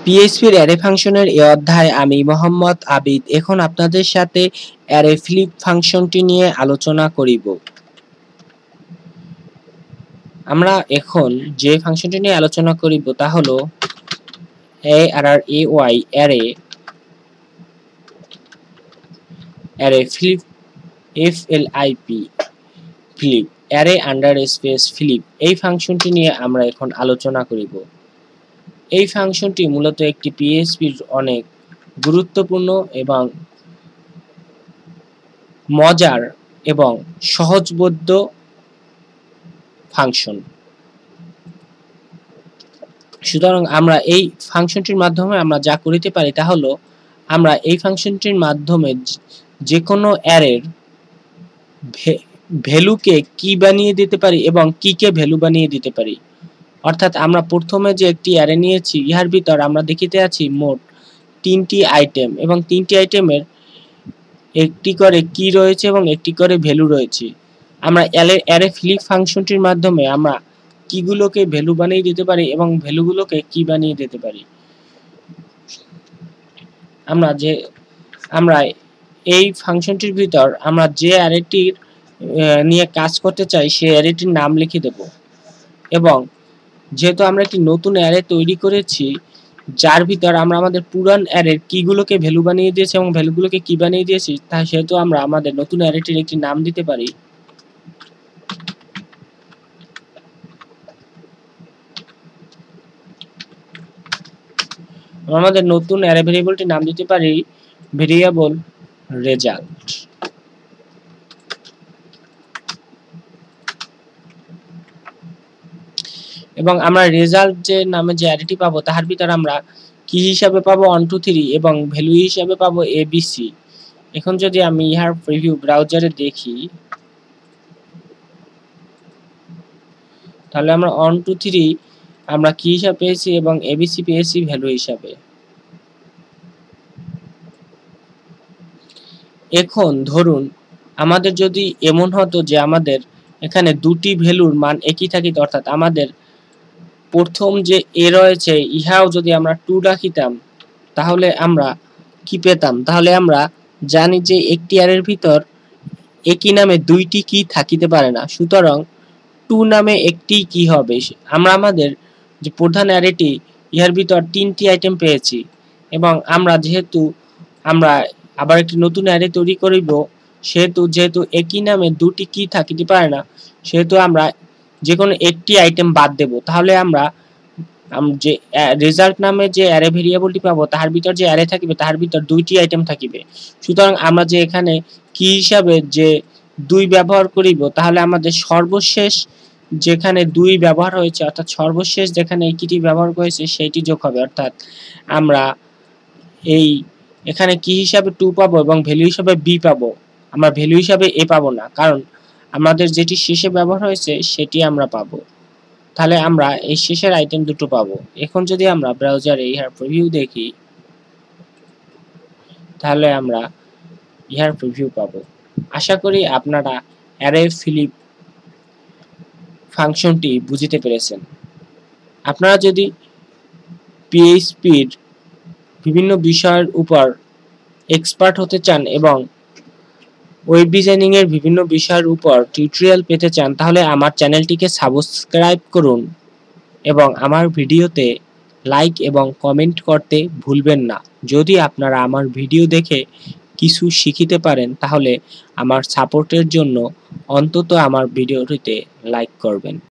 পিএইচপির array ফাংশনের এই অধ্যায়ে আমি মোহাম্মদ আবিদ এখন আপনাদের সাথে অ্যারে ফ্লিপ ফাংশনটি নিয়ে আলোচনা করিব। আমরা এখন যে ফাংশনটি নিয়ে আলোচনা করিব তা হলো ARRAY array flip FLIP flip array under space flip এই ফাংশনটি নিয়ে আমরা এখন আলোচনা করিব। এই ফাংশনটি মূলত একটি পিএইচপির অনেক গুরুত্বপূর্ণ এবং মজার এবং সহজবোধ্য ফাংশন। সুতরাং আমরা এই ফাংশনটির মাধ্যমে আমরা যা করিতে পারি তা হলো আমরা এই ফাংশনটির মাধ্যমে যে কোনো অ্যারের ভ্যালুকে কি বানিয়ে দিতে পারি এবং কিকে ভ্যালু বানিয়ে দিতে পারি। অর্থাৎ আমরা প্রথমে যে একটি অ্যারে নিয়েছি ইহার ভিতর আমরা দেখিতে আছি মোট 3টি আইটেম এবং 3টি আইটেমের একটি করে কি রয়েছে এবং একটি করে ভ্যালু রয়েছে। আমরা অ্যারে ফ্লিপ ফাংশনটির মাধ্যমে আমরা কিগুলোকে ভ্যালু বানিয়ে দিতে পারি এবং ভ্যালুগুলোকে কি বানিয়ে দিতে পারি। আমরা এই ফাংশনটির ভিতর আমরা যে অ্যারেটির নিয়ে কাজ করতে চাই সেই অ্যারেটির নাম লিখে দেব এবং যেহেতু আমরা একটি নতুন অ্যারে তৈরি করেছি যার ভিতর আমরা আমাদের পুরান অ্যারের কিগুলোকে ভ্যালু বানিয়ে দিয়েছি এবং ভ্যালুগুলোকে কি বানিয়ে দিয়েছি তা সেহেতু আমরা আমাদের নতুন অ্যারেটির একটি নাম দিতে পারি। আমাদের নতুন অ্যারে ভেরিয়েবলটির নাম দিতে পারি ভেরিয়েবল রেজাল্ট। এবং আমরা রেজাল্ট যে নামে যে অ্যারেটি পাবো তার ভিতর আমরা কি হিসাবে পাবো 1 2 3 এবং ভ্যালু হিসাবে পাবো ABC। এখন যদি আমি ইহার প্রিভিউ ব্রাউজারে দেখি তাহলে আমরা 1 2 3 আমরা কি হিসাবে পেয়েছি এবং ABC পেয়েছি ভ্যালু হিসাবে। এখন ধরুন আমাদের যদি এমন হতো যে আমাদের এখানে দুটি ভ্যালুর মান একই থাকিত, অর্থাৎ আমাদের প্রথম যে এ রয়েছে ইহাও যদি আমরা 2 রাখিতাম তাহলে আমরা কি পেতাম। তাহলে আমরা জানি যে একটি অ্যারের ভিতর একই নামে দুইটি কি থাকিতে পারে না, সুতরাং 2 নামে একটি কি হবে। আমরা আমাদের যে প্রধান অ্যারেটি ইহার ভিতর 3টি আইটেম পেয়েছি এবং আমরা যেহেতু আমরা আবার একটি নতুন অ্যারে তৈরি করিব যেহেতু একই নামে দুটি কি থাকিতে পারে না সেহেতু আমরা যে কোনো একটি আইটেম বাদ দেব। তাহলে আমরা যে রেজাল্ট নামে যে অ্যারে ভেরিয়েবলটি পাবো তার ভিতর যে অ্যারে থাকিবে তার ভিতর 2টি আইটেম থাকিবে। সুতরাং আমরা যে এখানে কি হিসাবে যে 2 ব্যবহার করিব তাহলে আমাদের সর্বশেষ যেখানে 2 ব্যবহার হয়েছে অর্থাৎ সর্বশেষ যেখানে এই কিটি ব্যবহার করেছে সেইটি যোগ হবে। অর্থাৎ আমরা এই এখানে কি হিসাবে 2 পাবো এবং ভ্যালু হিসাবে B পাবো, আমরা ভ্যালু হিসাবে A পাবো না, কারণ আমাদের যেটি শেষে ব্যবহার হয়েছে সেটি আমরা পাবো। তাহলে আমরা এই শেষের আইটেম দুটো পাবো। এখন যদি আমরা ব্রাউজারে ইহার প্রিভিউ দেখি তাহলে আমরা ইহার প্রিভিউ পাবো। আশা করি আপনারা অ্যারে ফ্লিপ ফাংশনটি বুঝতে পেরেছেন। আপনারা যদি পিএইচপির বিভিন্ন বিষয়ের উপর এক্সপার্ট হতে চান এবং ওয়েব ডিজাইনিং এর বিভিন্ন বিষয়ের উপর টিউটোরিয়াল পেতে চান তাহলে আমার চ্যানেলটিকে সাবস্ক্রাইব করুন এবং আমার ভিডিওতে লাইক এবং কমেন্ট করতে ভুলবেন না। যদি আপনারা আমার ভিডিও দেখে কিছু শিখিতে পারেন তাহলে আমার সাপোর্টের জন্য অন্তত আমার ভিডিওটিতে লাইক করবেন।